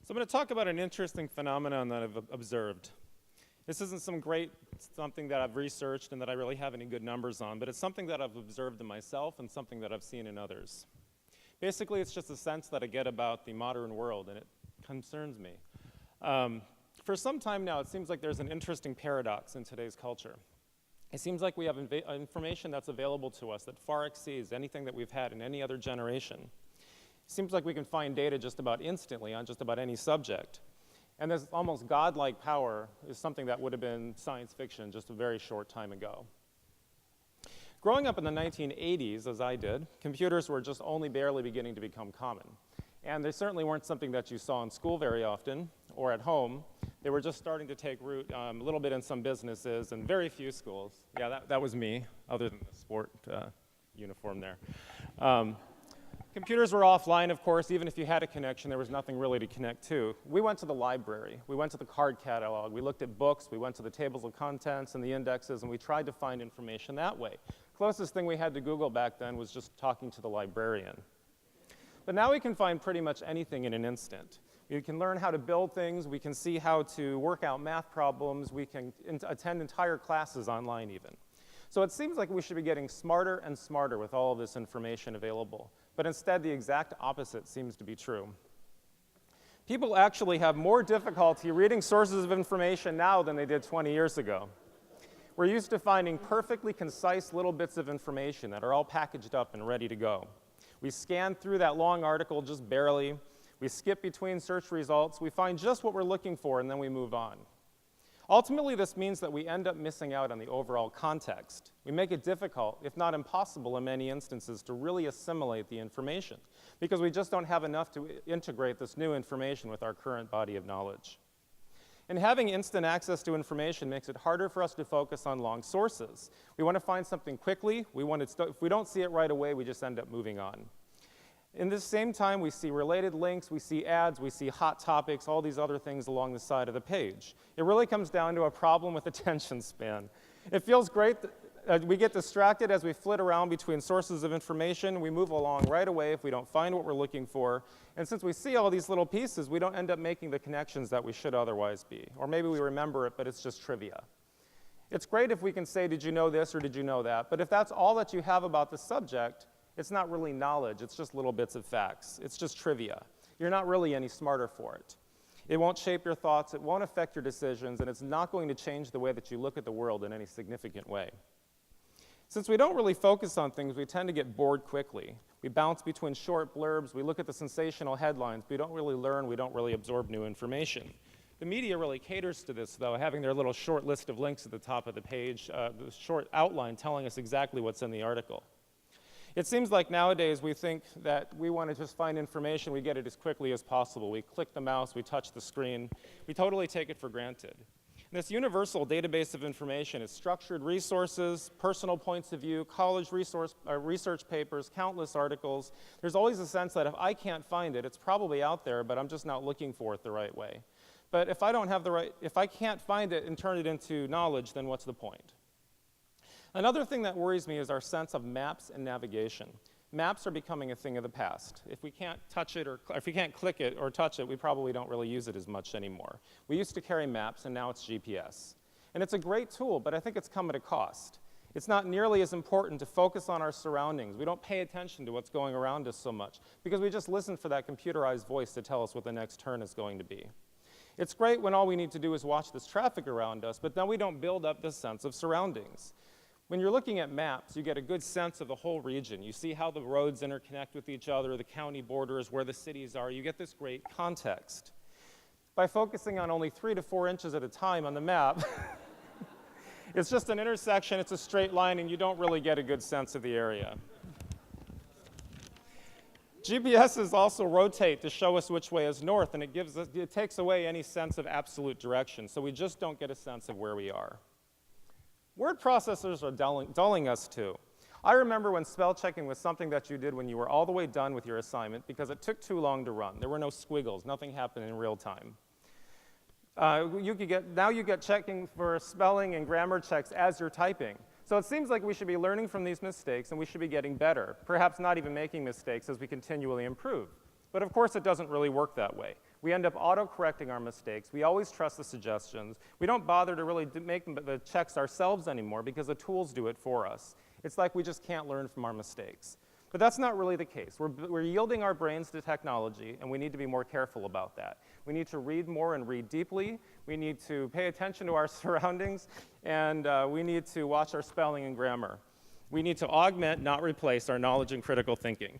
So I'm going to talk about an interesting phenomenon that I've observed. This isn't something that I've researched and that I really have any good numbers on, but it's something that I've observed in myself and something that I've seen in others. Basically, it's just a sense that I get about the modern world, and it concerns me. For some time now, it seems like there's an interesting paradox in today's culture. It seems like we have information that's available to us that far exceeds anything that we've had in any other generation. It seems like we can find data just about instantly on just about any subject. And this almost godlike power is something that would have been science fiction just a very short time ago. Growing up in the 1980s, as I did, computers were just only barely beginning to become common. And they certainly weren't something that you saw in school very often or at home. They were just starting to take root a little bit in some businesses and very few schools. Yeah, that was me, other than the sport uniform there. Computers were offline, of course. Even if you had a connection, there was nothing really to connect to. We went to the library. We went to the card catalog. We looked at books. We went to the tables of contents and the indexes, and we tried to find information that way. Closest thing we had to Google back then was just talking to the librarian. But now we can find pretty much anything in an instant. We can learn how to build things. We can see how to work out math problems. We can attend entire classes online even. So it seems like we should be getting smarter and smarter with all of this information available. But instead, the exact opposite seems to be true. People actually have more difficulty reading sources of information now than they did 20 years ago. We're used to finding perfectly concise little bits of information that are all packaged up and ready to go. We scan through that long article just barely. We skip between search results. We find just what we're looking for, and then we move on. Ultimately, this means that we end up missing out on the overall context. We make it difficult, if not impossible in many instances, to really assimilate the information because we just don't have enough to integrate this new information with our current body of knowledge. And having instant access to information makes it harder for us to focus on long sources. We want to find something quickly. If we don't see it right away, we just end up moving on. In this same time, we see related links, we see ads, we see hot topics, all these other things along the side of the page. It really comes down to a problem with attention span. It feels great that we get distracted as we flit around between sources of information. We move along right away if we don't find what we're looking for. And since we see all these little pieces, we don't end up making the connections that we should otherwise be. Or maybe we remember it, but it's just trivia. It's great if we can say, did you know this or did you know that? But if that's all that you have about the subject, it's not really knowledge, it's just little bits of facts. It's just trivia. You're not really any smarter for it. It won't shape your thoughts, it won't affect your decisions, and it's not going to change the way that you look at the world in any significant way. Since we don't really focus on things, we tend to get bored quickly. We bounce between short blurbs, we look at the sensational headlines, we don't really learn, we don't really absorb new information. The media really caters to this, though, having their little short list of links at the top of the page, the short outline telling us exactly what's in the article. It seems like nowadays we think that we want to just find information, we get it as quickly as possible. We click the mouse, we touch the screen. We totally take it for granted. And this universal database of information is structured resources, personal points of view, college research papers, countless articles. There's always a sense that if I can't find it, it's probably out there, but I'm just not looking for it the right way. But if I can't find it and turn it into knowledge, then what's the point? Another thing that worries me is our sense of maps and navigation. Maps are becoming a thing of the past. If we can't touch it or if we can't click it or touch it, we probably don't really use it as much anymore. We used to carry maps, and now it's GPS. And it's a great tool, but I think it's come at a cost. It's not nearly as important to focus on our surroundings. We don't pay attention to what's going around us so much because we just listen for that computerized voice to tell us what the next turn is going to be. It's great when all we need to do is watch this traffic around us, but then we don't build up this sense of surroundings. When you're looking at maps, you get a good sense of the whole region. You see how the roads interconnect with each other, the county borders, where the cities are. You get this great context. By focusing on only 3 to 4 inches at a time on the map, it's just an intersection, it's a straight line, and you don't really get a good sense of the area. GPSs also rotate to show us which way is north, and it takes away any sense of absolute direction, so we just don't get a sense of where we are. Word processors are dulling us too. I remember when spell checking was something that you did when you were all the way done with your assignment because it took too long to run. There were no squiggles, nothing happened in real time. Now you get checking for spelling and grammar checks as you're typing. So it seems like we should be learning from these mistakes and we should be getting better, perhaps not even making mistakes as we continually improve. But of course, it doesn't really work that way. We end up auto-correcting our mistakes. We always trust the suggestions. We don't bother to really make the checks ourselves anymore because the tools do it for us. It's like we just can't learn from our mistakes. But that's not really the case. We're yielding our brains to technology, and we need to be more careful about that. We need to read more and read deeply. We need to pay attention to our surroundings, and we need to watch our spelling and grammar. We need to augment, not replace, our knowledge and critical thinking.